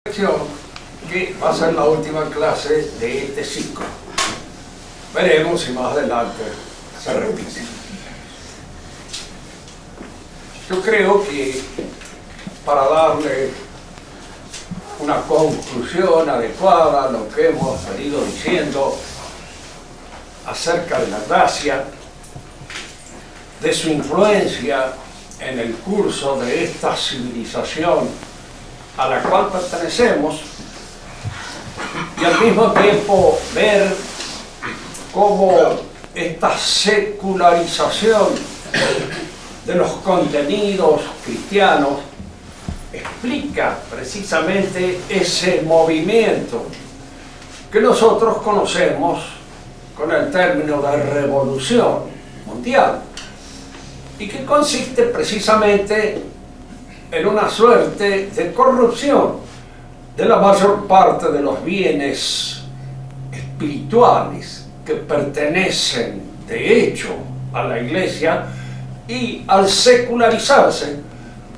Que va a ser la última clase de este ciclo. Veremos si más adelante se repite. Yo creo que para darle una conclusión adecuada a lo que hemos venido diciendo acerca de la gracia, de su influencia en el curso de esta civilización a la cual pertenecemos, y al mismo tiempo ver cómo esta secularización de los contenidos cristianos explica precisamente ese movimiento que nosotros conocemos con el término de revolución mundial, y que consiste precisamente en una suerte de corrupción de la mayor parte de los bienes espirituales que pertenecen de hecho a la Iglesia, y al secularizarse,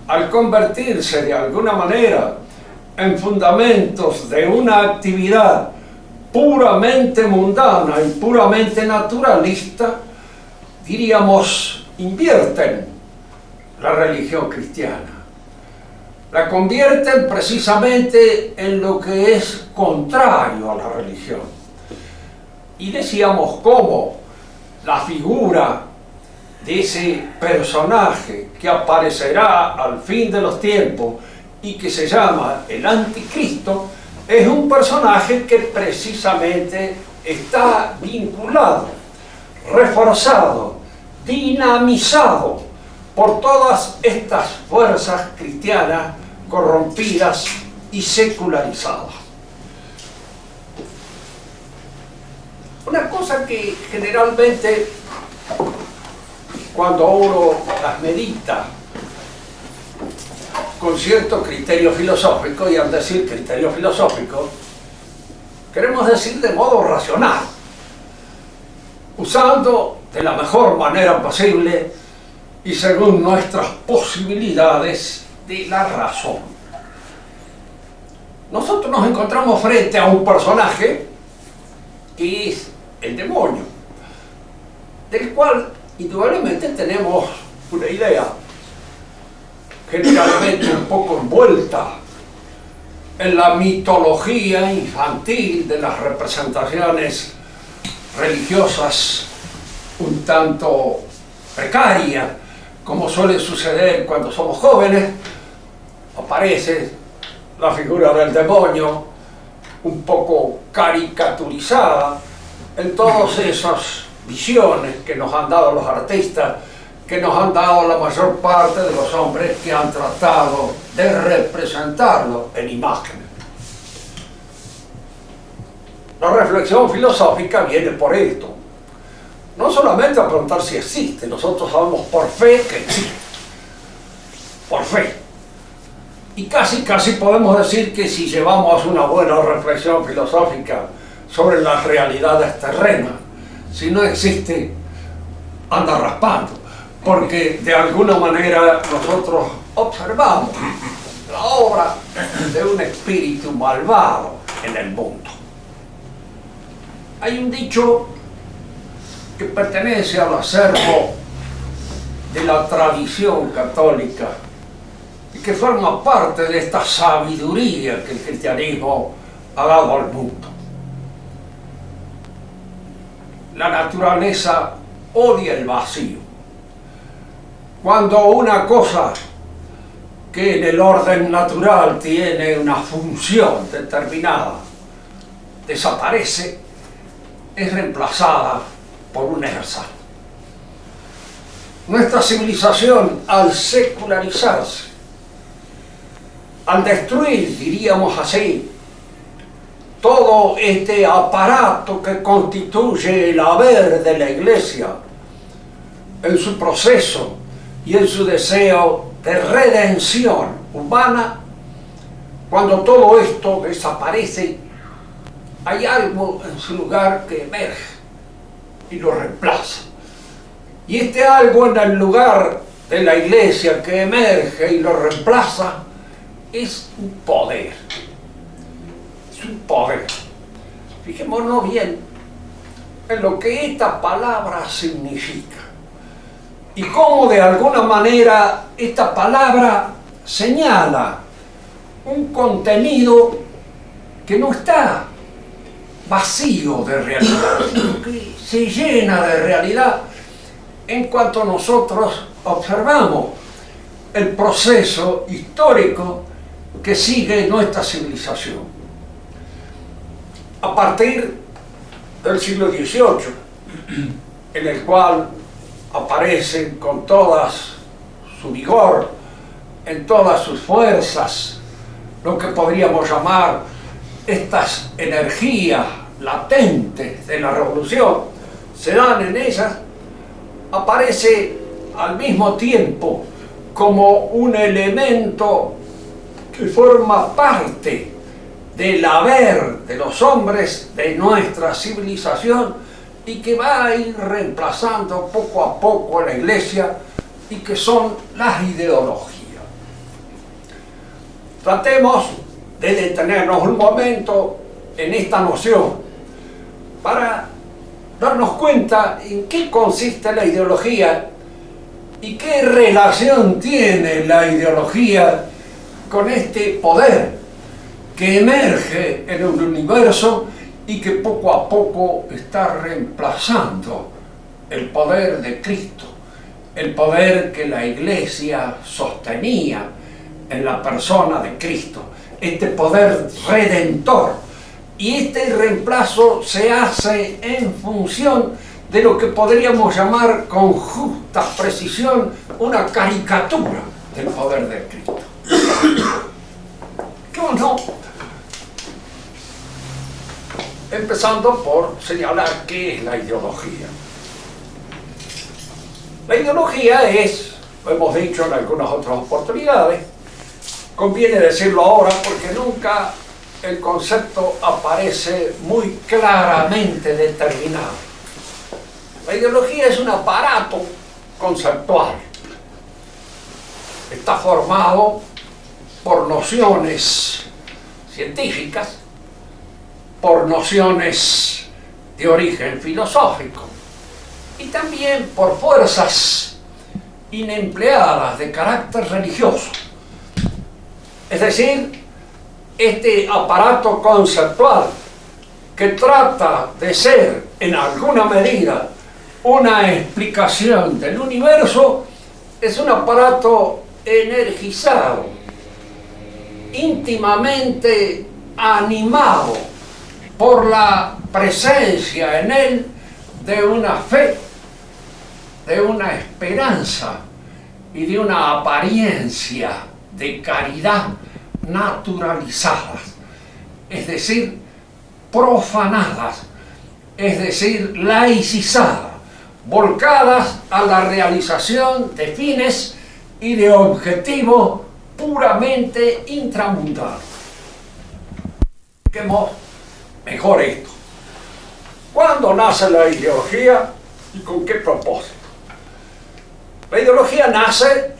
al convertirse de alguna manera en fundamentos de una actividad puramente mundana y puramente naturalista, diríamos, invierten la religión cristiana. La convierten precisamente en lo que es contrario a la religión. Y decíamos cómo la figura de ese personaje que aparecerá al fin de los tiempos y que se llama el Anticristo, es un personaje que precisamente está vinculado, reforzado, dinamizado por todas estas fuerzas cristianas corrompidas y secularizadas. Una cosa que generalmente, cuando uno las medita con cierto criterio filosófico, y al decir criterio filosófico, queremos decir de modo racional, usando de la mejor manera posible y según nuestras posibilidades de la razón. Nosotros nos encontramos frente a un personaje que es el demonio, del cual indudablemente tenemos una idea generalmente un poco envuelta en la mitología infantil de las representaciones religiosas un tanto precaria, como suele suceder cuando somos jóvenes. Aparece la figura del demonio un poco caricaturizada en todas esas visiones que nos han dado los artistas, que nos han dado la mayor parte de los hombres que han tratado de representarlo en imágenes. La reflexión filosófica viene por esto. No solamente a preguntar si existe, nosotros sabemos por fe que existe. Por fe. Y casi podemos decir que si llevamos una buena reflexión filosófica sobre las realidades terrenas, si no existe, anda raspando. Porque de alguna manera nosotros observamos la obra de un espíritu malvado en el mundo. Hay un dicho que pertenece al acervo de la tradición católica y que forma parte de esta sabiduría que el cristianismo ha dado al mundo. La naturaleza odia el vacío. Cuando una cosa que en el orden natural tiene una función determinada desaparece, es reemplazada por un ersatz. Nuestra civilización, al secularizarse, al destruir, diríamos así, todo este aparato que constituye el haber de la Iglesia en su proceso y en su deseo de redención humana, cuando todo esto desaparece, hay algo en su lugar que emerge y lo reemplaza. Y este algo en el lugar de la Iglesia que emerge y lo reemplaza es un poder. poder. Fijémonos bien en lo que esta palabra significa y cómo de alguna manera esta palabra señala un contenido que no está vacío de realidad, sino que se llena de realidad en cuanto nosotros observamos el proceso histórico que sigue nuestra civilización. A partir del siglo XVIII, en el cual aparecen con toda su vigor, en todas sus fuerzas, lo que podríamos llamar estas energías latentes de la revolución, se dan en ellas, aparece al mismo tiempo como un elemento que forma parte del haber de los hombres de nuestra civilización y que va a ir reemplazando poco a poco a la Iglesia, y que son las ideologías. Tratemos de detenernos un momento en esta noción para darnos cuenta en qué consiste la ideología y qué relación tiene la ideología con este poder que emerge en el universo y que poco a poco está reemplazando el poder de Cristo, el poder que la Iglesia sostenía en la persona de Cristo, este poder redentor. Y este reemplazo se hace en función de lo que podríamos llamar con justa precisión una caricatura del poder de Cristo. ¿Cómo no? Empezando por señalar qué es la ideología. La ideología es, lo hemos dicho en algunas otras oportunidades, conviene decirlo ahora porque nunca el concepto aparece muy claramente determinado. La ideología es un aparato conceptual. Está formado por nociones científicas, por nociones de origen filosófico y también por fuerzas inempleadas de carácter religioso. Es decir, este aparato conceptual que trata de ser en alguna medida una explicación del universo es un aparato energizado, íntimamente animado por la presencia en él de una fe, de una esperanza y de una apariencia de caridad naturalizadas, es decir, profanadas, es decir, laicizadas, volcadas a la realización de fines y de objetivos puramente intramundanos. Expliquemos mejor esto. ¿Cuándo nace la ideología y con qué propósito? La ideología nace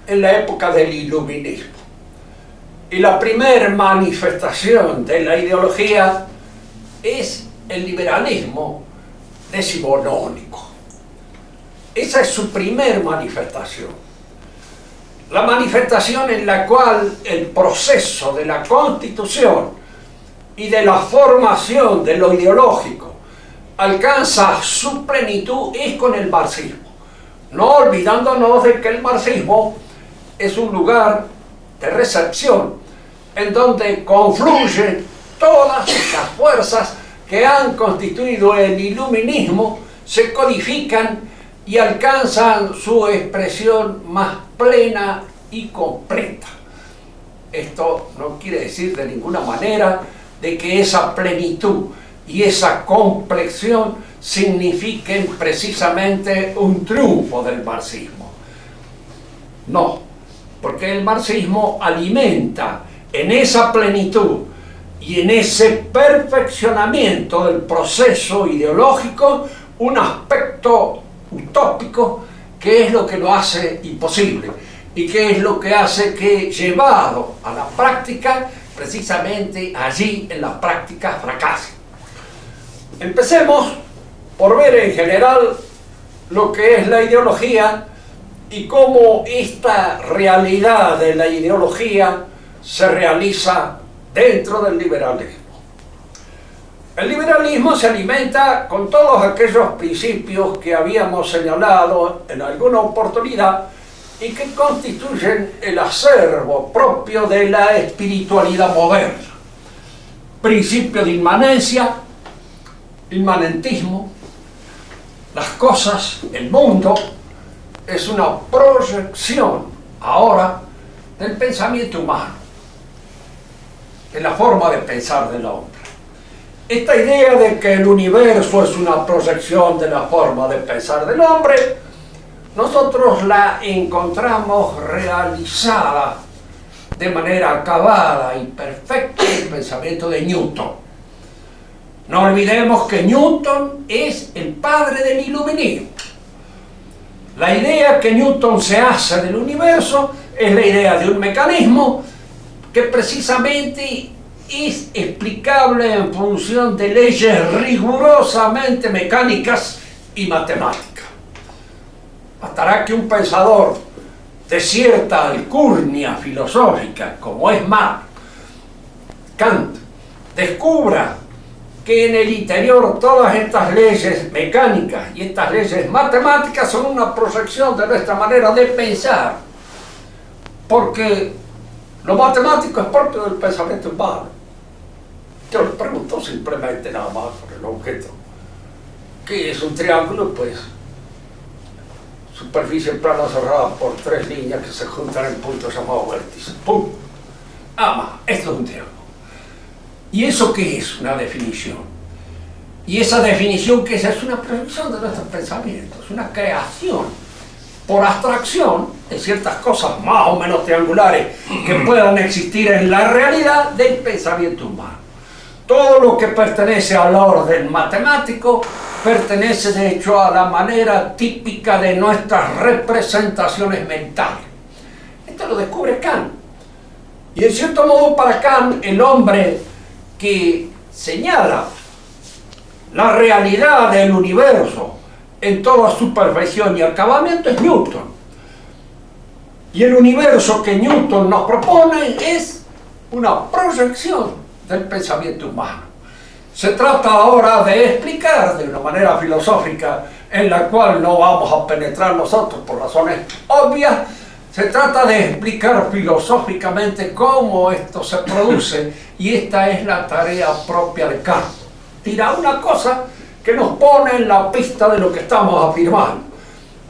en la época del iluminismo. Y la primera manifestación de la ideología es el liberalismo decimonónico. Esa es su primer manifestación. La manifestación en la cual el proceso de la constitución y de la formación de lo ideológico alcanza su plenitud es con el marxismo. No olvidándonos de que el marxismo es un lugar de recepción en donde confluyen todas las fuerzas que han constituido el iluminismo, se codifican y alcanzan su expresión más plena y completa. Esto no quiere decir de ninguna manera de que esa plenitud y esa complexión signifiquen precisamente un triunfo del marxismo. No, porque el marxismo alimenta en esa plenitud y en ese perfeccionamiento del proceso ideológico un aspecto utópico que es lo que lo hace imposible y que es lo que hace que, llevado a la práctica, precisamente allí en la práctica fracasa. Empecemos por ver en general lo que es la ideología y cómo esta realidad de la ideología se realiza dentro del liberalismo. El liberalismo se alimenta con todos aquellos principios que habíamos señalado en alguna oportunidad y que constituyen el acervo propio de la espiritualidad moderna. Principio de inmanencia, inmanentismo, las cosas, el mundo, es una proyección ahora del pensamiento humano, de la forma de pensar del hombre. Esta idea de que el universo es una proyección de la forma de pensar del hombre, nosotros la encontramos realizada de manera acabada y perfecta en el pensamiento de Newton. No olvidemos que Newton es el padre del iluminismo. La idea que Newton se hace del universo es la idea de un mecanismo que precisamente es explicable en función de leyes rigurosamente mecánicas y matemáticas. Bastará que un pensador de cierta alcurnia filosófica, como es Kant, descubra que en el interior todas estas leyes mecánicas y estas leyes matemáticas son una proyección de nuestra manera de pensar, porque lo matemático es propio del pensamiento humano. Yo le pregunto simplemente nada más por el objeto. ¿Qué es un triángulo? Pues superficie plana cerrada por tres líneas que se juntan en puntos llamados vértices. ¡Pum! Esto es un triángulo. ¿Y eso qué es? Una definición. Y esa definión, ¿qué es? Es una proyección de nuestros pensamientos, una creación por abstracción de ciertas cosas más o menos triangulares que puedan existir en la realidad del pensamiento humano. Todo lo que pertenece al orden matemático pertenece de hecho a la manera típica de nuestras representaciones mentales. Esto lo descubre Kant. Y en cierto modo para Kant el hombre que señala la realidad del universo en toda su perfección y acabamiento es Newton. Y el universo que Newton nos propone es una proyección del pensamiento humano. Se trata ahora de explicar de una manera filosófica en la cual no vamos a penetrar nosotros por razones obvias. Se trata de explicar filosóficamente cómo esto se produce y esta es la tarea propia de Kant. Dirá una cosa que nos pone en la pista de lo que estamos afirmando.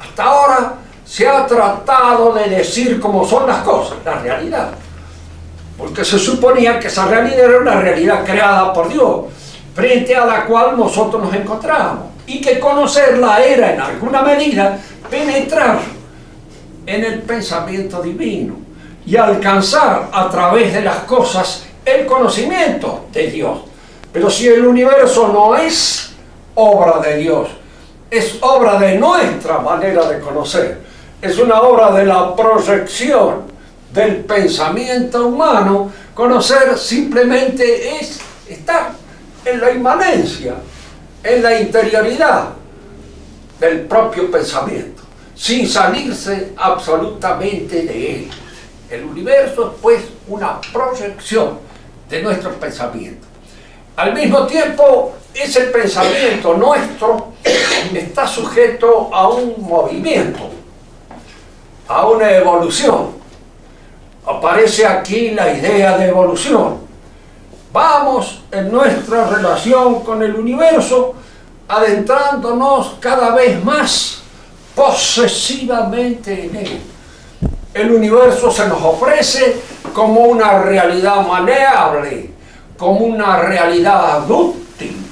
Hasta ahora se ha tratado de decir cómo son las cosas, la realidad. Porque se suponía que esa realidad era una realidad creada por Dios, frente a la cual nosotros nos encontramos. Y que conocerla era en alguna medida penetrar en el pensamiento divino y alcanzar a través de las cosas el conocimiento de Dios. Pero si el universo no es obra de Dios, es obra de nuestra manera de conocer, es una obra de la proyección del pensamiento humano, conocer simplemente es estar en la inmanencia, en la interioridad del propio pensamiento, sin salirse absolutamente de él. El universo es pues una proyección de nuestro pensamiento. Al mismo tiempo, ese pensamiento nuestro está sujeto a un movimiento, a una evolución. Aparece aquí la idea de evolución. Vamos en nuestra relación con el universo adentrándonos cada vez más posesivamente en él. El universo se nos ofrece como una realidad maleable, como una realidad útil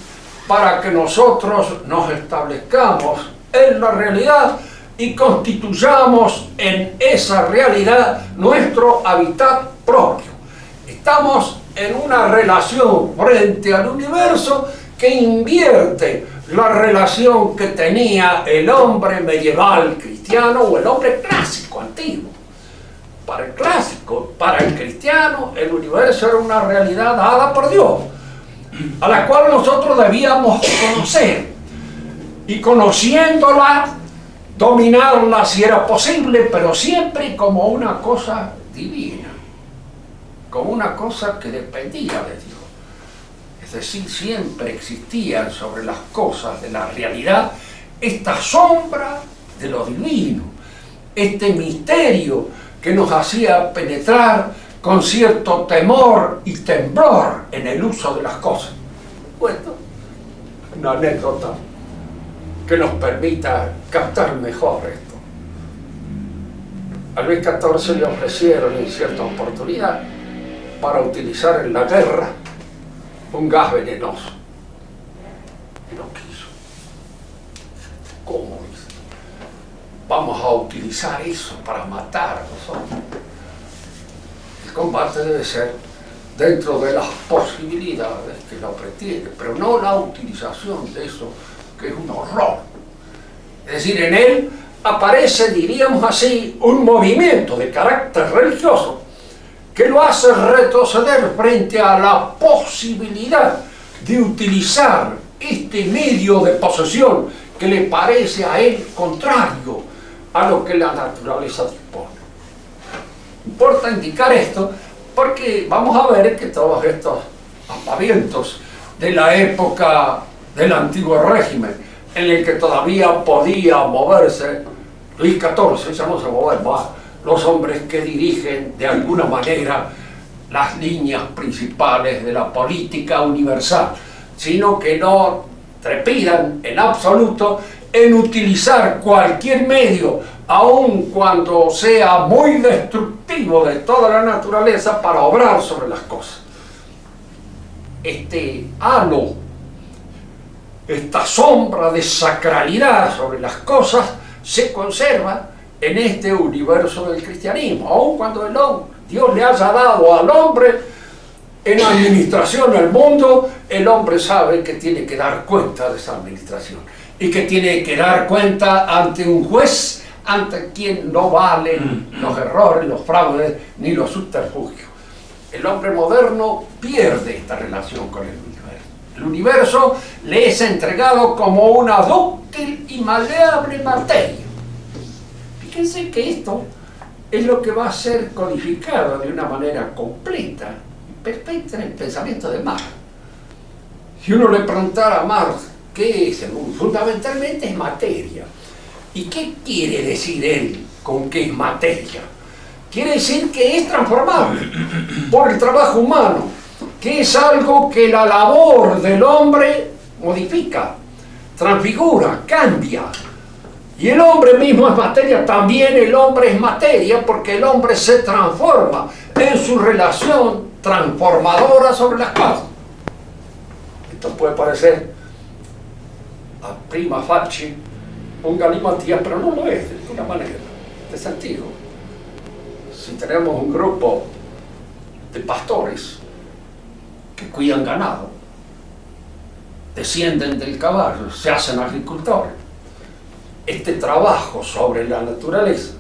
para que nosotros nos establezcamos en la realidad y constituyamos en esa realidad nuestro hábitat propio. Estamos en una relación frente al universo que invierte la relación que tenía el hombre medieval cristiano o el hombre clásico antiguo. Para el clásico, para el cristiano, el universo era una realidad dada por Dios, a la cual nosotros debíamos conocer, y conociéndola, dominarla si era posible, pero siempre como una cosa divina, como una cosa que dependía de Dios. Es decir, siempre existían sobre las cosas de la realidad esta sombra de lo divino, este misterio que nos hacía penetrar con cierto temor y temblor en el uso de las cosas. Bueno, una anécdota que nos permita captar mejor esto. A Luis XIV le ofrecieron en cierta oportunidad para utilizar en la guerra un gas venenoso. Y no quiso. ¿Cómo dice? Vamos a utilizar eso para matar a los hombres. El combate debe ser dentro de las posibilidades que lo pretende, pero no la utilización de eso, que es un horror. Es decir, en él aparece, diríamos así, un movimiento de carácter religioso que lo hace retroceder frente a la posibilidad de utilizar este medio de posesión que le parece a él contrario a lo que la naturaleza dispone. Importa indicar esto porque vamos a ver que todos estos aspavientos de la época del antiguo régimen, en el que todavía podía moverse Luis XIV, ya no se mueven más los hombres que dirigen de alguna manera las líneas principales de la política universal, sino que no trepidan en absoluto en utilizar cualquier medio, aun cuando sea muy destructivo de toda la naturaleza, para obrar sobre las cosas. Este halo, esta sombra de sacralidad sobre las cosas se conserva en este universo del cristianismo, aun cuando Dios le haya dado al hombre en administración al mundo. El hombre sabe que tiene que dar cuenta de esa administración y que tiene que dar cuenta ante un juez ante quien no valen los errores, los fraudes ni los subterfugios. El hombre moderno pierde esta relación con el universo. El universo le es entregado como una dúctil y maleable materia. Fíjense que esto es lo que va a ser codificado de una manera completa y perfecta en el pensamiento de Marx. Si uno le preguntara a Marx qué es el mundo, fundamentalmente es materia. ¿Y qué quiere decir él con que es materia? Quiere decir que es transformable por el trabajo humano, que es algo que la labor del hombre modifica, transfigura, cambia. Y el hombre mismo es materia, también el hombre es materia, porque el hombre se transforma en su relación transformadora sobre las cosas. Esto puede parecer a prima facie un galimatías, pero no lo es de ninguna manera, de sentido. Si tenemos un grupo de pastores que cuidan ganado, descienden del caballo, se hacen agricultores, este trabajo sobre la naturaleza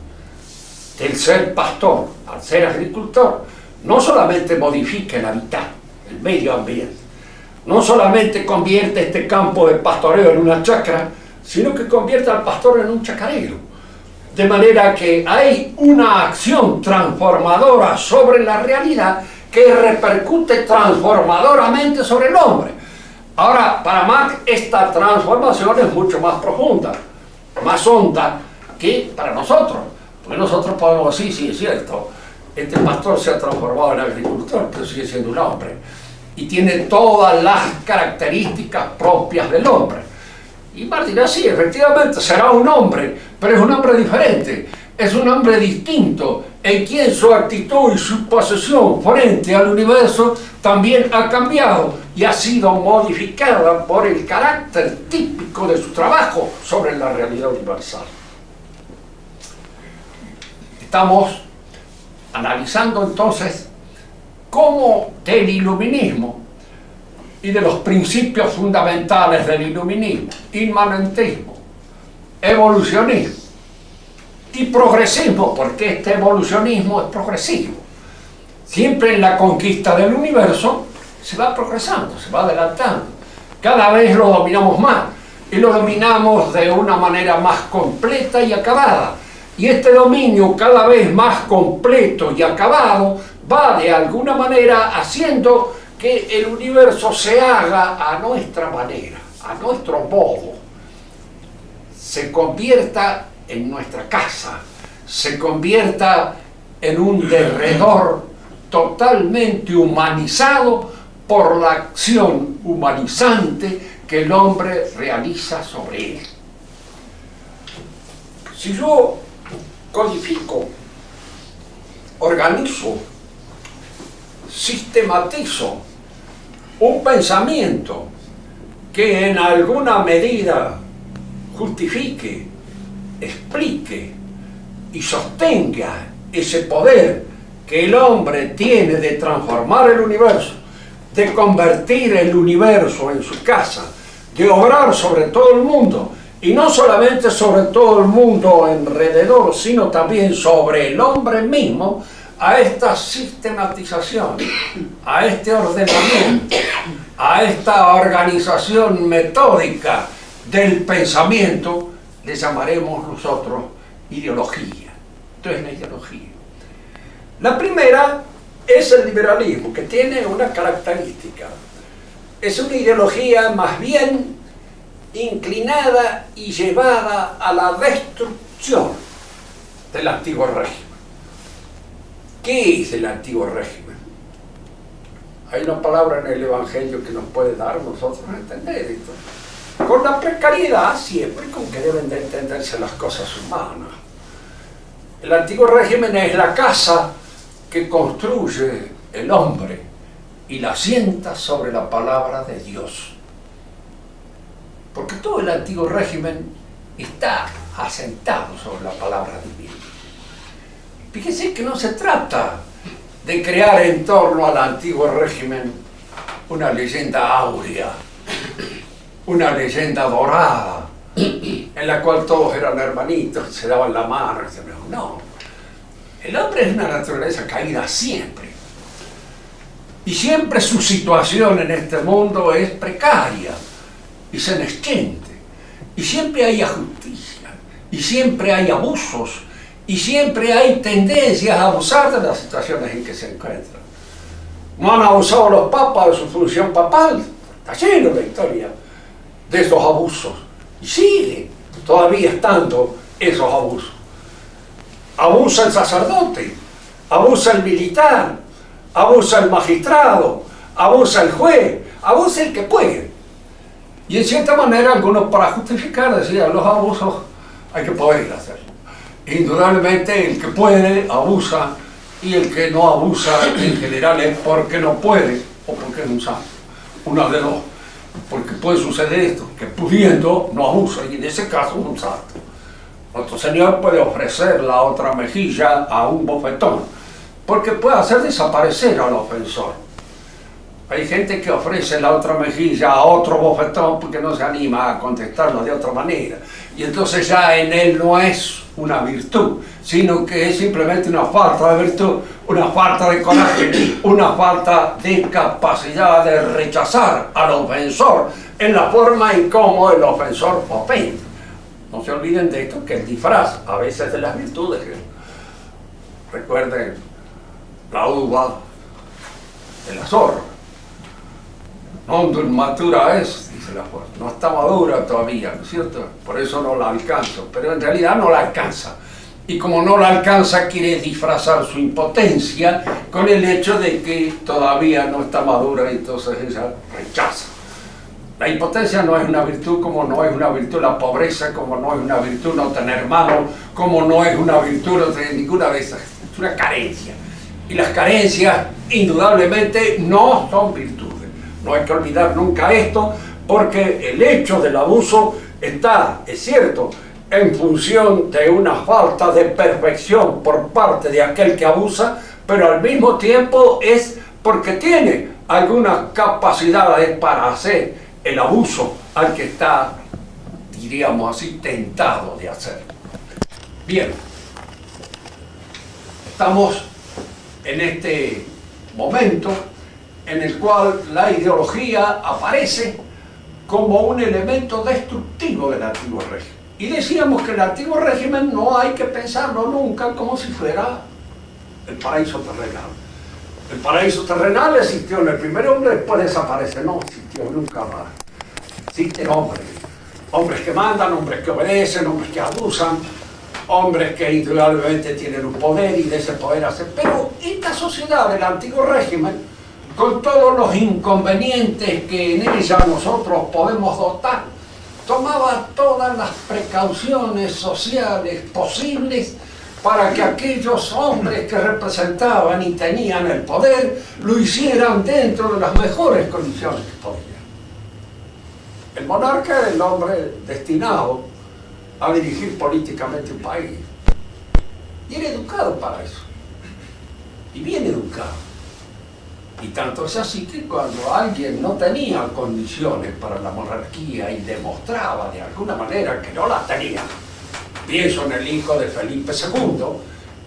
del ser pastor al ser agricultor no solamente modifica el hábitat, el medio ambiente, no solamente convierte este campo de pastoreo en una chacra, sino que convierte al pastor en un chacarero. De manera que hay una acción transformadora sobre la realidad que repercute transformadoramente sobre el hombre. Ahora, para Marx esta transformación es mucho más profunda, más honda que para nosotros. Porque nosotros podemos decir, sí, es cierto, este pastor se ha transformado en agricultor, pero sigue siendo un hombre. Y tiene todas las características propias del hombre. Y Marx dirá, sí, efectivamente, será un hombre, pero es un hombre diferente, es un hombre distinto, en quien su actitud y su posesión frente al universo también ha cambiado y ha sido modificada por el carácter típico de su trabajo sobre la realidad universal. Estamos analizando entonces cómo del iluminismo y de los principios fundamentales del iluminismo, inmanentismo, evolucionismo y progresismo, porque este evolucionismo es progresivo. Siempre en la conquista del universo se va progresando, se va adelantando. Cada vez lo dominamos más y lo dominamos de una manera más completa y acabada. Y este dominio cada vez más completo y acabado va de alguna manera haciendo que el universo se haga a nuestra manera, a nuestro modo, se convierta en nuestra casa, se convierta en un derredor totalmente humanizado por la acción humanizante que el hombre realiza sobre él. Si yo codifico, organizo, sistematizo un pensamiento que en alguna medida justifique, explique y sostenga ese poder que el hombre tiene de transformar el universo, de convertir el universo en su casa, de obrar sobre todo el mundo, y no solamente sobre todo el mundo alrededor, sino también sobre el hombre mismo, a esta sistematización, a este ordenamiento, a esta organización metódica del pensamiento, le llamaremos nosotros ideología. Esto es la ideología. La primera es el liberalismo, que tiene una característica. Es una ideología más bien inclinada y llevada a la destrucción del antiguo régimen. ¿Qué es el antiguo régimen? Hay una palabra en el Evangelio que nos puede dar a nosotros a entender esto. Con la precariedad siempre con que deben de entenderse las cosas humanas. El antiguo régimen es la casa que construye el hombre y la asienta sobre la palabra de Dios. Porque todo el antiguo régimen está asentado sobre la palabra divina. Fíjense que no se trata de crear en torno al antiguo régimen una leyenda áurea, una leyenda dorada, en la cual todos eran hermanitos, se daban la mano. No, el hombre es una naturaleza caída siempre. Y siempre su situación en este mundo es precaria y senescente. Y siempre hay injusticia, y siempre hay abusos, y siempre hay tendencias a abusar de las situaciones en que se encuentran. No han abusado los papas de su función papal, está lleno de historia de esos abusos, y sigue todavía estando esos abusos. Abusa el sacerdote, abusa el militar, abusa el magistrado, abusa el juez, abusa el que puede. Y en cierta manera algunos, para justificar, decían, los abusos hay que poder hacerlo. Indudablemente el que puede abusa, y el que no abusa en general es porque no puede o porque es un santo, una de dos. Porque puede suceder esto, que pudiendo no abusa, y en ese caso es un santo. Nuestro Señor puede ofrecer la otra mejilla a un bofetón, porque puede hacer desaparecer al ofensor. Hay gente que ofrece la otra mejilla a otro bofetón porque no se anima a contestarlo de otra manera. Y entonces ya en él no es una virtud, sino que es simplemente una falta de virtud, una falta de coraje, una falta de capacidad de rechazar al ofensor en la forma y cómo el ofensor ofende. No se olviden de esto, que el disfraz a veces de las virtudes. Recuerden la uva de la zorra. Non matura es, dice la fuerza. No está madura todavía, ¿no es cierto? Por eso no la alcanzo, pero en realidad no la alcanza. Y como no la alcanza, quiere disfrazar su impotencia con el hecho de que todavía no está madura, y entonces ella rechaza. La impotencia no es una virtud, como no es una virtud la pobreza, como no es una virtud no tener mano, como no es una virtud no tener ninguna de esas. Es una carencia. Y las carencias, indudablemente, no son virtudes. No hay que olvidar nunca esto, porque el hecho del abuso está, es cierto, en función de una falta de perfección por parte de aquel que abusa, pero al mismo tiempo es porque tiene algunas capacidades para hacer el abuso al que está, diríamos así, tentado de hacer. Bien, Estamos en este momento en el cual la ideología aparece como un elemento destructivo del antiguo régimen. Y decíamos que el antiguo régimen no hay que pensarlo nunca como si fuera el paraíso terrenal. El paraíso terrenal existió en el primer hombre, después desaparece. No existió nunca más. Existen hombres. Hombres que mandan, hombres que obedecen, hombres que abusan, hombres que indudablemente tienen un poder y de ese poder hacen. Pero esta sociedad del antiguo régimen, con todos los inconvenientes que en ella nosotros podemos dotar, tomaba todas las precauciones sociales posibles para que aquellos hombres que representaban y tenían el poder lo hicieran dentro de las mejores condiciones que podían. El monarca era el hombre destinado a dirigir políticamente un país. Y era educado para eso. Y bien educado. Y tanto es así que cuando alguien no tenía condiciones para la monarquía y demostraba de alguna manera que no las tenía, pienso en el hijo de Felipe II,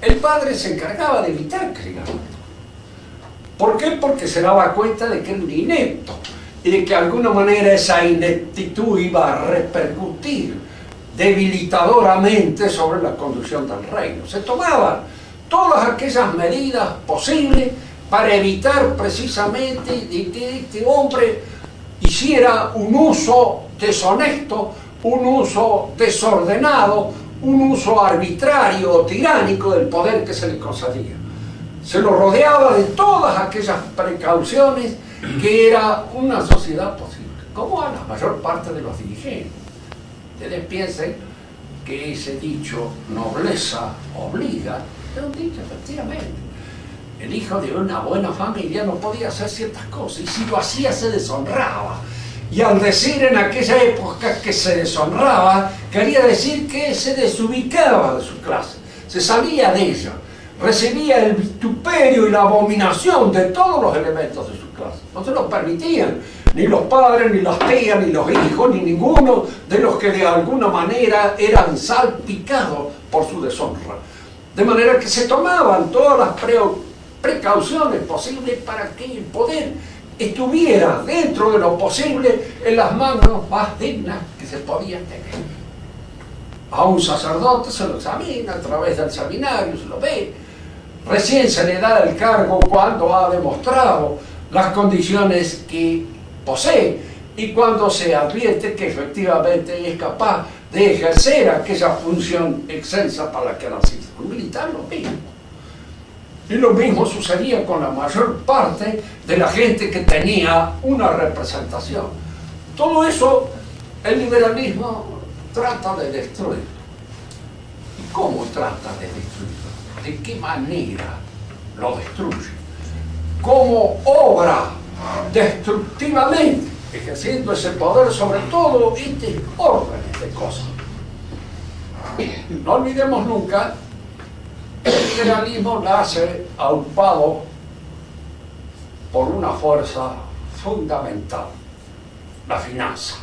el padre se encargaba de evitar que llegara. ¿Por qué? Porque se daba cuenta de que era un inepto y de que de alguna manera esa ineptitud iba a repercutir debilitadoramente sobre la conducción del reino. Se tomaban todas aquellas medidas posibles para evitar precisamente de que este hombre hiciera un uso deshonesto, un uso desordenado, un uso arbitrario o tiránico del poder que se le concedía. Se lo rodeaba de todas aquellas precauciones que era una sociedad posible, como a la mayor parte de los dirigentes. Ustedes piensen que ese dicho, nobleza obliga, es un dicho, efectivamente. El hijo de una buena familia no podía hacer ciertas cosas, y si lo hacía se deshonraba. Y al decir en aquella época que se deshonraba, quería decir que se desubicaba de su clase, se salía de ella, recibía el vituperio y la abominación de todos los elementos de su clase. No se lo permitían, ni los padres, ni las tías, ni los hijos, ni ninguno de los que de alguna manera eran salpicados por su deshonra. De manera que se tomaban todas las precauciones posibles para que el poder estuviera dentro de lo posible en las manos más dignas que se podían tener. A un sacerdote se lo examina a través del seminario, se lo ve. Recién se le da el cargo cuando ha demostrado las condiciones que posee y cuando se advierte que efectivamente es capaz de ejercer aquella función excelsa para la que ha nacido. Un militar lo mismo. Y lo mismo sucedía con la mayor parte de la gente que tenía una representación. Todo eso el liberalismo trata de destruir. ¿Y cómo trata de destruirlo? ¿De qué manera lo destruye? ¿Cómo obra destructivamente, ejerciendo ese poder sobre todo este orden de cosas? No olvidemos nunca, el liberalismo nace aupado por una fuerza fundamental, la finanza.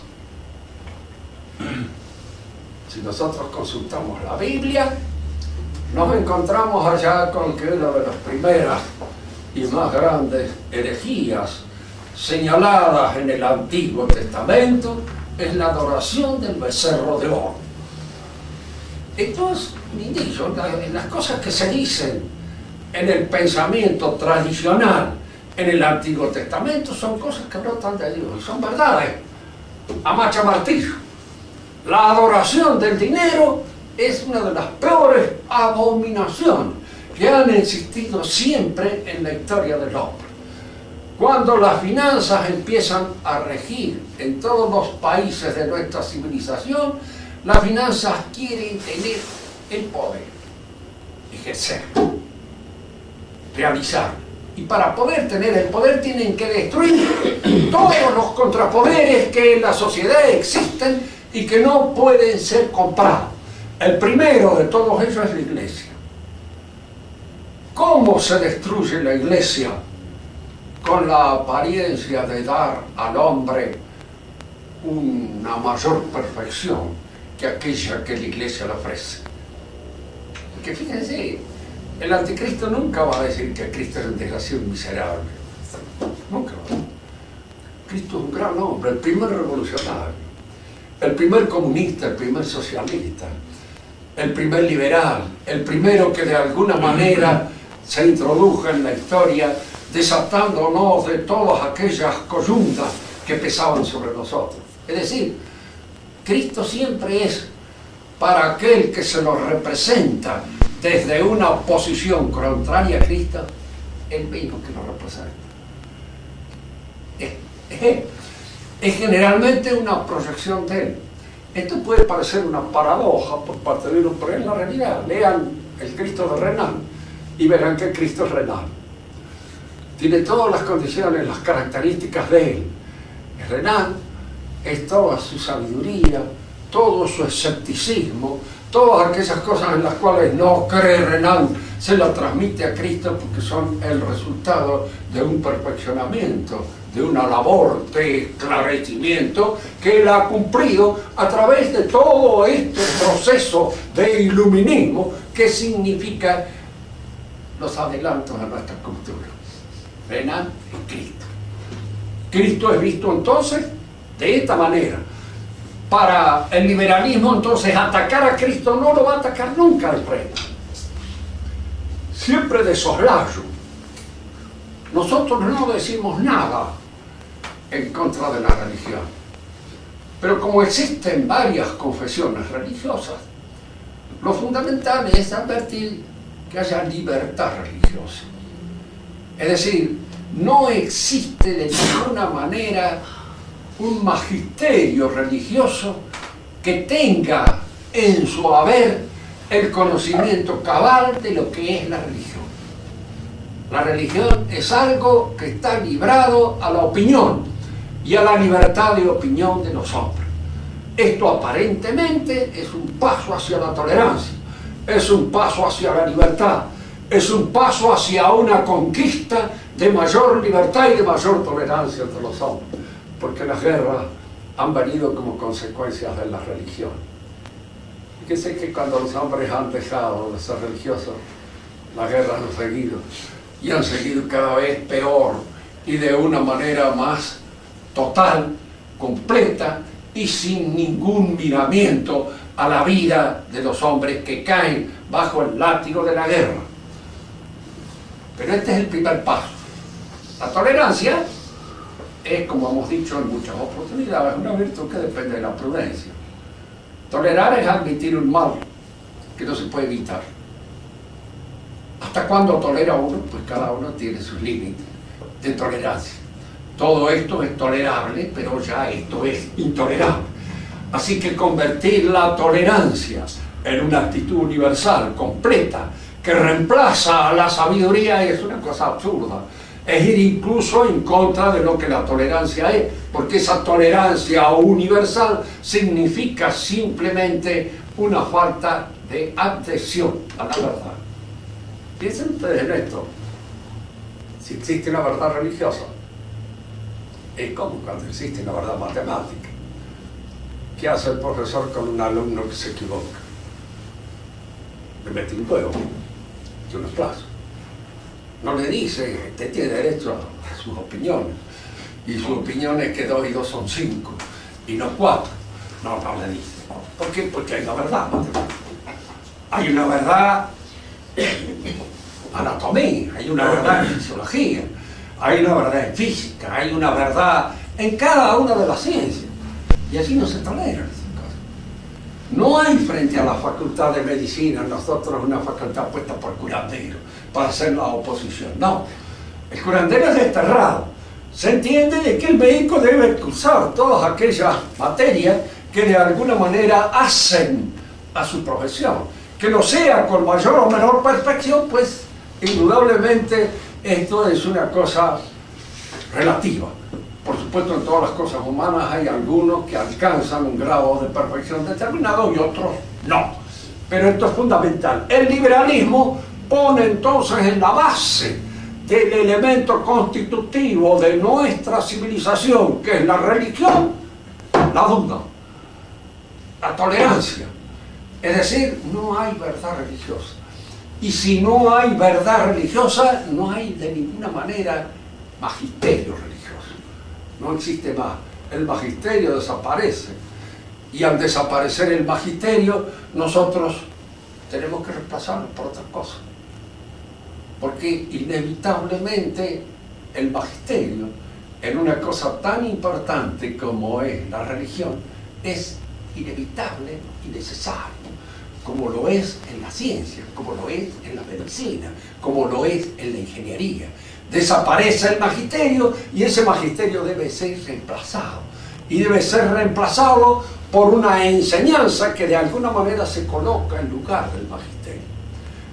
Si nosotros consultamos la Biblia, nos encontramos allá con que una de las primeras y más grandes herejías señaladas en el Antiguo Testamento es la adoración del becerro de oro. Entonces, las cosas que se dicen en el pensamiento tradicional en el Antiguo Testamento son cosas que brotan de Dios y son verdades a macha martillo. La adoración del dinero es una de las peores abominaciones que han existido siempre en la historia del hombre. Cuando las finanzas empiezan a regir en todos los países de nuestra civilización, las finanzas quieren tener el poder, ejercer, realizar. Y para poder tener el poder tienen que destruir todos los contrapoderes que en la sociedad existen y que no pueden ser comprados. El primero de todos ellos es la iglesia. ¿Cómo se destruye la iglesia? Con la apariencia de dar al hombre una mayor perfección que aquella que la iglesia le ofrece. Porque fíjense, El anticristo nunca va a decir que Cristo es un desgraciado y miserable. Nunca va a decir. Cristo es un gran hombre, el primer revolucionario, el primer comunista, el primer socialista, el primer liberal, el primero que de alguna manera se introdujo en la historia, desatándonos de todas aquellas coyuntas que pesaban sobre nosotros. Es decir, Cristo siempre es para aquel que se lo representa desde una posición contraria a Cristo, el mismo que lo representa. Es generalmente una proyección de él. Esto puede parecer una paradoja por parte de uno, pero es la realidad. Lean el Cristo de Renan y verán que Cristo es Renan. Tiene todas las condiciones, las características de él. Renan es toda su sabiduría, todo su escepticismo, todas aquellas cosas en las cuales no cree Renan, se las transmite a Cristo porque son el resultado de un perfeccionamiento, de una labor de esclarecimiento que él ha cumplido a través de todo este proceso de iluminismo que significa los adelantos a nuestra cultura. Renan es Cristo. Cristo es visto entonces de esta manera. Para el liberalismo entonces atacar a Cristo no lo va a atacar nunca el rey. Siempre de soslayo. Nosotros no decimos nada en contra de la religión. Pero como existen varias confesiones religiosas, lo fundamental es advertir que haya libertad religiosa. Es decir, no existe de ninguna manera un magisterio religioso que tenga en su haber el conocimiento cabal de lo que es la religión. La religión es algo que está librado a la opinión y a la libertad de opinión de los hombres. Esto aparentemente es un paso hacia la tolerancia, es un paso hacia la libertad, es un paso hacia una conquista de mayor libertad y de mayor tolerancia entre los hombres, porque las guerras han venido como consecuencias de la religión. Fíjense que cuando los hombres han dejado de ser religiosos, las guerras han seguido, y han seguido cada vez peor y de una manera más total, completa y sin ningún miramiento a la vida de los hombres que caen bajo el látigo de la guerra. Pero este es el primer paso. La tolerancia es, como hemos dicho en muchas oportunidades, una virtud que depende de la prudencia. Tolerar es admitir un mal que no se puede evitar. ¿Hasta cuándo tolera uno? Pues cada uno tiene sus límites de tolerancia. Todo esto es tolerable, pero ya esto es intolerable. Así que convertir la tolerancia en una actitud universal, completa, que reemplaza a la sabiduría es una cosa absurda. Es ir incluso en contra de lo que la tolerancia es, porque esa tolerancia universal significa simplemente una falta de adhesión a la verdad. Piensen ustedes en esto. Si existe una verdad religiosa, es como cuando existe una verdad matemática. ¿Qué hace el profesor con un alumno que se equivoca? Le mete un huevo y un aplauso. No le dice, usted tiene derecho a sus opiniones, y su opinión es que 2 y 2 son 5 y no 4. No le dice. ¿Por qué? Porque hay una verdad matemática. Hay una verdad anatomía, hay una verdad en fisiología, hay una verdad en física, hay una verdad en cada una de las ciencias. Y así no se toleran esas cosas. No hay frente a la facultad de medicina nosotros una facultad puesta por curandero para hacer la oposición. No, el curandero es desterrado. Se entiende de que el médico debe cursar todas aquellas materias que de alguna manera hacen a su profesión. Que lo sea con mayor o menor perfección, pues indudablemente esto es una cosa relativa. Por supuesto, en todas las cosas humanas hay algunos que alcanzan un grado de perfección determinado y otros no. Pero esto es fundamental. El liberalismo pone entonces en la base del elemento constitutivo de nuestra civilización, que es la religión, la duda, la tolerancia. Es decir, no hay verdad religiosa. Y si no hay verdad religiosa, no hay de ninguna manera magisterio religioso. No existe más. El magisterio desaparece. Y al desaparecer el magisterio, nosotros tenemos que reemplazarlo por otras cosas. Porque inevitablemente el magisterio, en una cosa tan importante como es la religión, es inevitable y necesario, como lo es en la ciencia, como lo es en la medicina, como lo es en la ingeniería. Desaparece el magisterio y ese magisterio debe ser reemplazado. Y debe ser reemplazado por una enseñanza que de alguna manera se coloca en lugar del magisterio.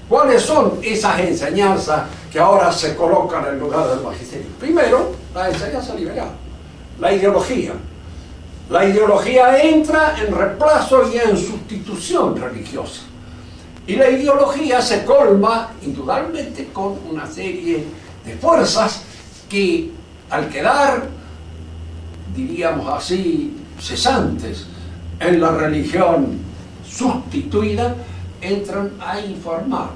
¿Cuáles son esas enseñanzas que ahora se colocan en lugar del magisterio? Primero, la enseñanza liberal, la ideología. La ideología entra en reemplazo y en sustitución religiosa. Y la ideología se colma, indudablemente, con una serie de fuerzas que, al quedar, diríamos así, cesantes en la religión sustituida, entran a informar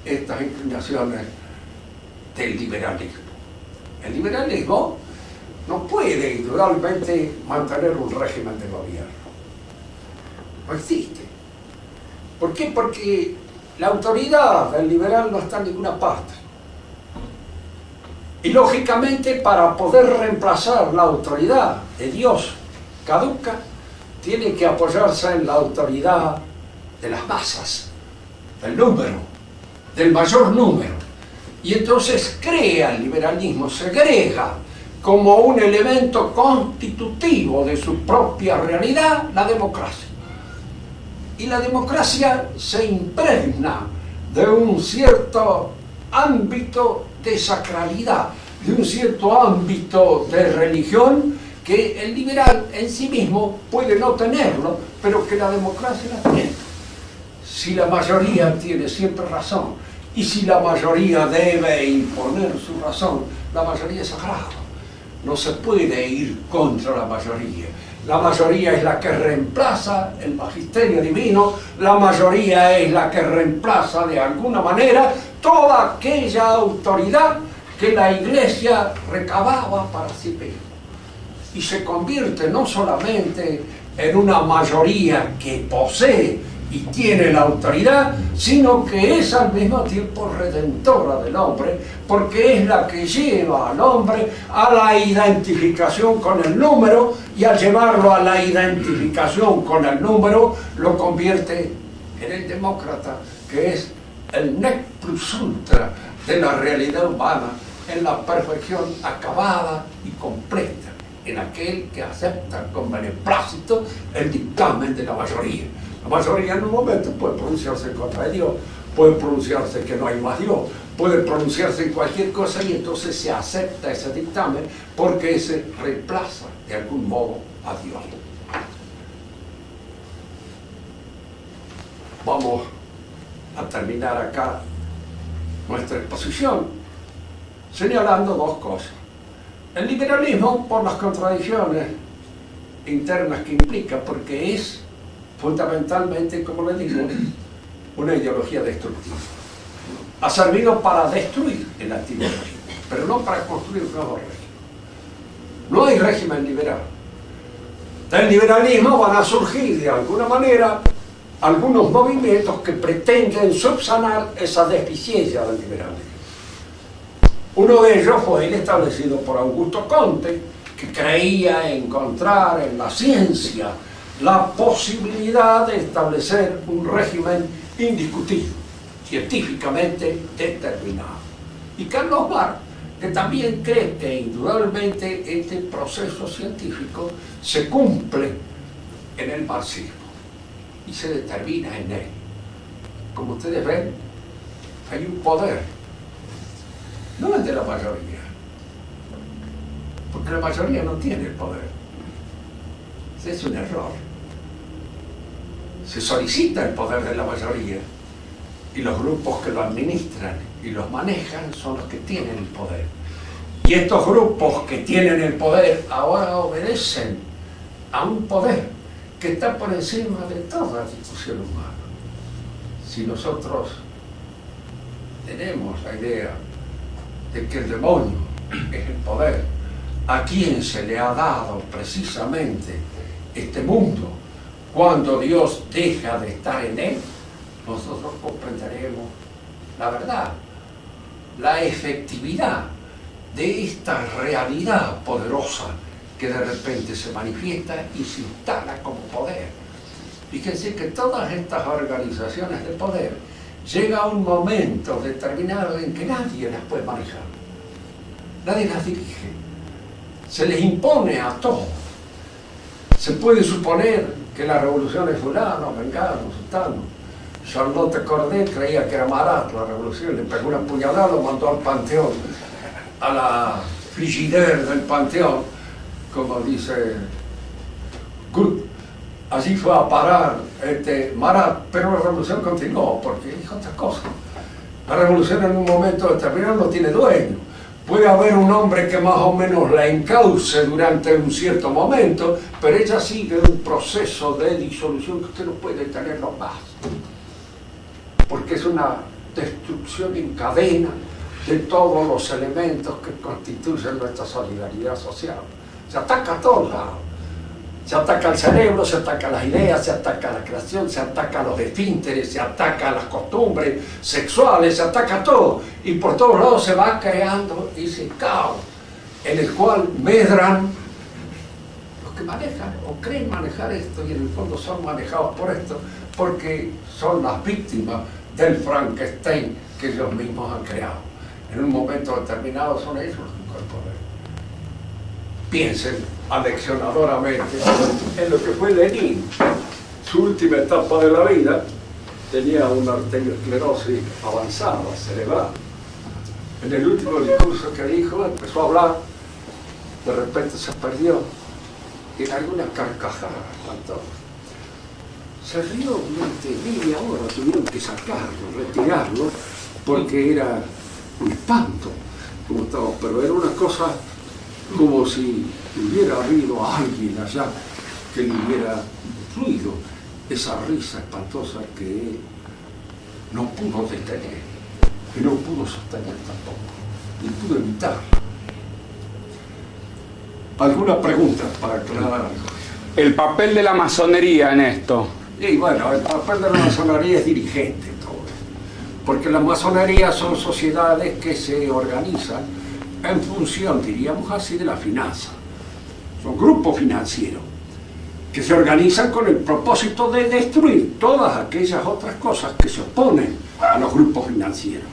estas inclinaciones del liberalismo. El liberalismo no puede, indudablemente, mantener un régimen de gobierno. No existe. ¿Por qué? Porque la autoridad del liberal no está en ninguna parte. Y lógicamente, para poder reemplazar la autoridad de Dios caduca, tiene que apoyarse en la autoridad de las masas, del número, del mayor número. Y entonces crea el liberalismo, segrega como un elemento constitutivo de su propia realidad la democracia. Y la democracia se impregna de un cierto ámbito de sacralidad, de un cierto ámbito de religión que el liberal en sí mismo puede no tenerlo, pero que la democracia la tiene. Si la mayoría tiene siempre razón, y si la mayoría debe imponer su razón, la mayoría es sagrada. No se puede ir contra la mayoría. La mayoría es la que reemplaza el magisterio divino, la mayoría es la que reemplaza de alguna manera toda aquella autoridad que la Iglesia recababa para sí misma. Y se convierte no solamente en una mayoría que posee y tiene la autoridad, sino que es al mismo tiempo redentora del hombre, porque es la que lleva al hombre a la identificación con el número, y al llevarlo a la identificación con el número, lo convierte en el demócrata, que es el nec plus ultra de la realidad humana, en la perfección acabada y completa, en aquel que acepta con beneplácito el dictamen de la mayoría. La mayoría en un momento puede pronunciarse en contra de Dios, puede pronunciarse que no hay más Dios, puede pronunciarse en cualquier cosa, y entonces se acepta ese dictamen porque ese reemplaza de algún modo a Dios. Vamos a terminar acá nuestra exposición señalando dos cosas. El liberalismo, por las contradicciones internas que implica, porque es fundamentalmente, como le digo, una ideología destructiva. Ha servido para destruir el antiguo régimen, pero no para construir un nuevo régimen. No hay régimen liberal. Del liberalismo van a surgir de alguna manera algunos movimientos que pretenden subsanar esa deficiencia del liberalismo. Uno de ellos fue el establecido por Augusto Comte, que creía encontrar en la ciencia la posibilidad de establecer un régimen indiscutido, científicamente determinado. Y Carlos Marx, que también cree que indudablemente este proceso científico se cumple en el marxismo y se determina en él. Como ustedes ven, hay un poder, no es de la mayoría, porque la mayoría no tiene el poder. Ese es un error. Se solicita el poder de la mayoría, y los grupos que lo administran y los manejan son los que tienen el poder. Y estos grupos que tienen el poder ahora obedecen a un poder que está por encima de toda institución humana. Si nosotros tenemos la idea de que el demonio es el poder, a quien se le ha dado precisamente este mundo, cuando Dios deja de estar en él, nosotros comprenderemos la verdad, la efectividad de esta realidad poderosa que de repente se manifiesta y se instala como poder. Fíjense que todas estas organizaciones de poder llega un momento determinado en que nadie las puede manejar, nadie las dirige, se les impone a todos. Se puede suponer que la revolución es fulano, vengano, sultano. Charlotte Corday creía que era Marat la revolución, le pegó una puñalada, lo mandó al panteón, a la frigidaire del panteón, como dice Good. Allí fue a parar Marat, pero la revolución continuó, porque dijo otra cosa. La revolución en un momento determinado no tiene dueño. Puede haber un hombre que más o menos la encauce durante un cierto momento, pero ella sigue un proceso de disolución que usted no puede tenerlo más. Porque es una destrucción en cadena de todos los elementos que constituyen nuestra solidaridad social. Se ataca a todos lados. Se ataca al cerebro, se ataca a las ideas, se ataca a la creación, se ataca a los esfínteres, se ataca a las costumbres sexuales, se ataca a todo. Y por todos lados se va creando ese caos en el cual medran los que manejan o creen manejar esto, y en el fondo son manejados por esto, porque son las víctimas del Frankenstein que ellos mismos han creado. En un momento determinado son ellos los que ocupan el poder. Piensen aleccionadoramente en lo que fue Lenin. Su última etapa de la vida tenía una arteriosclerosis avanzada, cerebral. En el último discurso que dijo, empezó a hablar, de repente se perdió en alguna carcajada espantosa. Se rió durante media hora, tuvieron que sacarlo, retirarlo, porque era un espanto, como estaba, pero era una cosa como si hubiera habido alguien allá que le hubiera influido esa risa espantosa que él no pudo detener, que no pudo sostener tampoco, ni pudo evitar. ¿Alguna pregunta para aclarar algo? El papel de la masonería en esto. Y bueno, el papel de la masonería es dirigente en todo esto, porque la masonería son sociedades que se organizan en función, diríamos así, de la finanza. Son grupos financieros que se organizan con el propósito de destruir todas aquellas otras cosas que se oponen a los grupos financieros.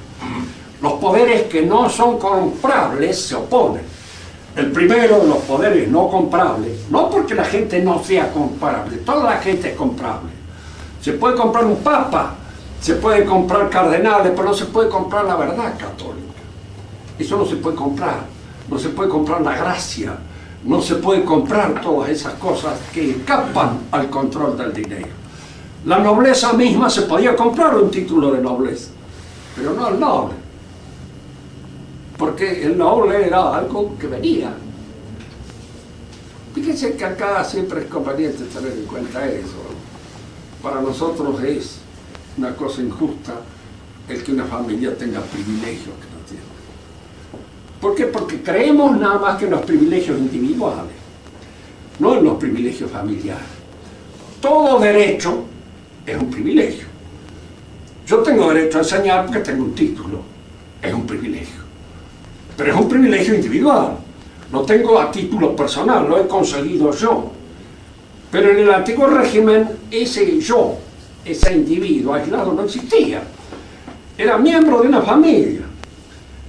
Los poderes que no son comprables se oponen. El primero de los poderes no comprables, no porque la gente no sea comprable, toda la gente es comprable. Se puede comprar un papa, se puede comprar cardenales, pero no se puede comprar la verdad católica. Eso no se puede comprar. No se puede comprar la gracia, no se puede comprar todas esas cosas que escapan al control del dinero. La nobleza misma se podía comprar un título de nobleza, pero no el noble, porque el noble era algo que venía. Fíjense que acá siempre es conveniente tener en cuenta eso. Para nosotros es una cosa injusta el que una familia tenga privilegios que no tiene. ¿Por qué? Porque creemos nada más que en los privilegios individuales, no en los privilegios familiares. Todo derecho es un privilegio. Yo tengo derecho a enseñar porque tengo un título, es un privilegio. Pero es un privilegio individual, lo tengo a título personal, lo he conseguido yo. Pero en el antiguo régimen ese yo, ese individuo aislado no existía. Era miembro de una familia.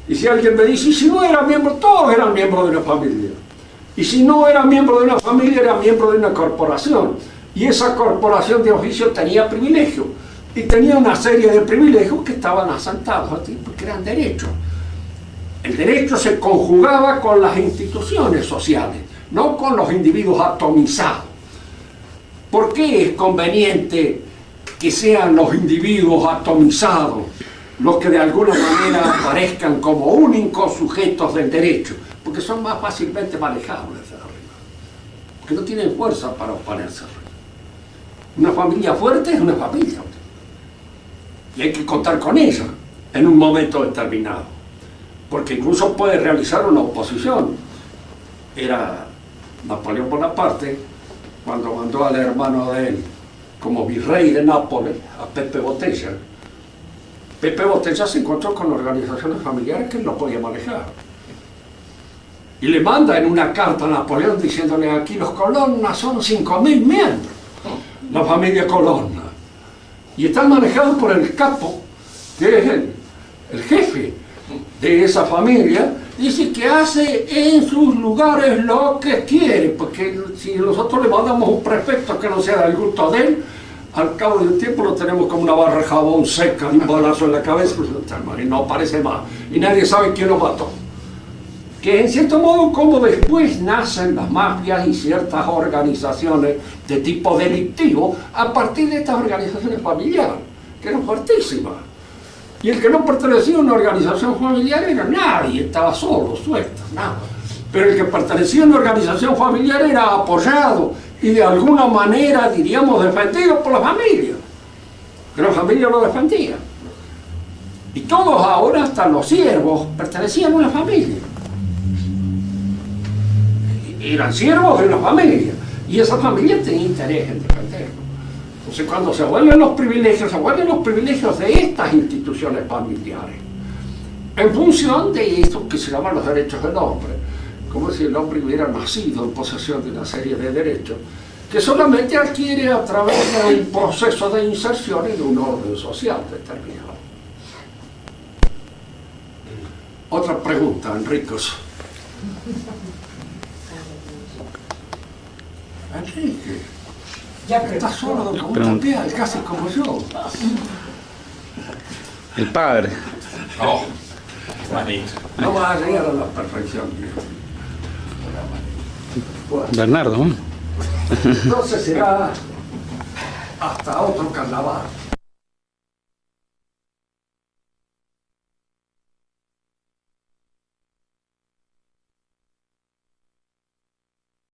Y si alguien me dice, y si no era miembro, todos eran miembros de una familia. Y si no era miembro de una familia, era miembro de una corporación. Y esa corporación de oficio tenía privilegios. Y tenía una serie de privilegios que estaban asentados a ti, porque eran derechos. El derecho se conjugaba con las instituciones sociales, no con los individuos atomizados. ¿Por qué es conveniente que sean los individuos atomizados los que de alguna manera aparezcan como únicos sujetos del derecho? Porque son más fácilmente manejables de arriba, porque no tienen fuerza para oponerse arriba. Una familia fuerte es una familia y hay que contar con ella, en un momento determinado, porque incluso puede realizar una oposición. Era Napoleón Bonaparte cuando mandó al hermano de él como virrey de Nápoles, a Pepe Botella. Pepe Botella se encontró con organizaciones familiares que él no podía manejar. Y le manda en una carta a Napoleón diciéndole: aquí los Colonna son 5.000 miembros, la familia Colonna. Y están manejados por el capo, que es el jefe de esa familia. Dice que hace en sus lugares lo que quiere, porque si nosotros le mandamos un prefecto que no sea del gusto de él, al cabo de un tiempo lo tenemos como una barra de jabón seca, de un balazo en la cabeza, y no aparece más, y nadie sabe quién lo mató. Que en cierto modo, como después nacen las mafias y ciertas organizaciones de tipo delictivo a partir de estas organizaciones familiares, que eran fuertísimas. Y el que no pertenecía a una organización familiar era nadie, estaba solo, suelto, nada. Pero el que pertenecía a una organización familiar era apoyado y de alguna manera, diríamos, defendido por la familia, que la familia lo defendía. Y todos ahora, hasta los siervos, pertenecían a una familia. Eran siervos de una familia, y esa familia tenía interés en defenderlo. Entonces, cuando se vuelven los privilegios de estas instituciones familiares, en función de esto que se llaman los derechos del hombre, como si el hombre hubiera nacido en posesión de una serie de derechos, que solamente adquiere a través de un proceso de inserción en un orden social determinado. Otra pregunta, Enricos. Enrique, ya que estás solo como un tapial, casi como yo. El padre. No, no vas a llegar a la perfección. Bueno, Bernardo, ¿no? entonces será hasta otro carnaval.